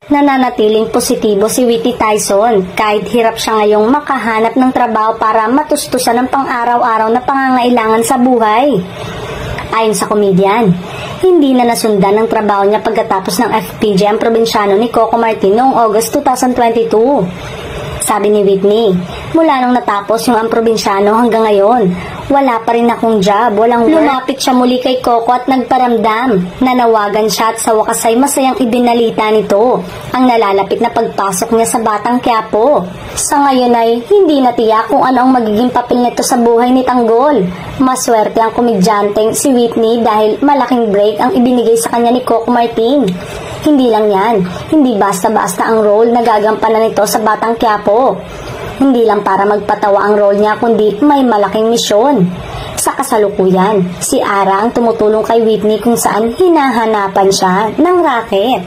Nananatiling positibo si Whitney Tyson kahit hirap siya ngayong makahanap ng trabaho para matustusan ang pang-araw-araw na pangangailangan sa buhay. Ayon sa komedyan, hindi na nasundan ang trabaho niya pagkatapos ng FPJ ang probinsyano ni Coco Martin noong August 2022. Sabi ni Whitney, mula nung natapos yung ang probinsyano hanggang ngayon, wala pa rin akong job, walang work. Lumapit siya muli kay Coco at nagparamdam. Nanawagan siya at sa wakas ay masayang ibinalita nito ang nalalapit na pagpasok niya sa Batang Quiapo. Sa ngayon ay hindi natiyak kung ano ang magiging papel nito sa buhay ni Tanggol. Maswerte ang komedyanteng si Whitney dahil malaking break ang ibinigay sa kanya ni Coco Martin. Hindi lang yan, hindi basta-basta ang role na gagampanan nito sa Batang Quiapo. Hindi lang para magpatawa ang role niya kundi may malaking misyon. Sa kasalukuyan, si Ara ang tumutulong kay Whitney kung saan hinahanapan siya ng raket.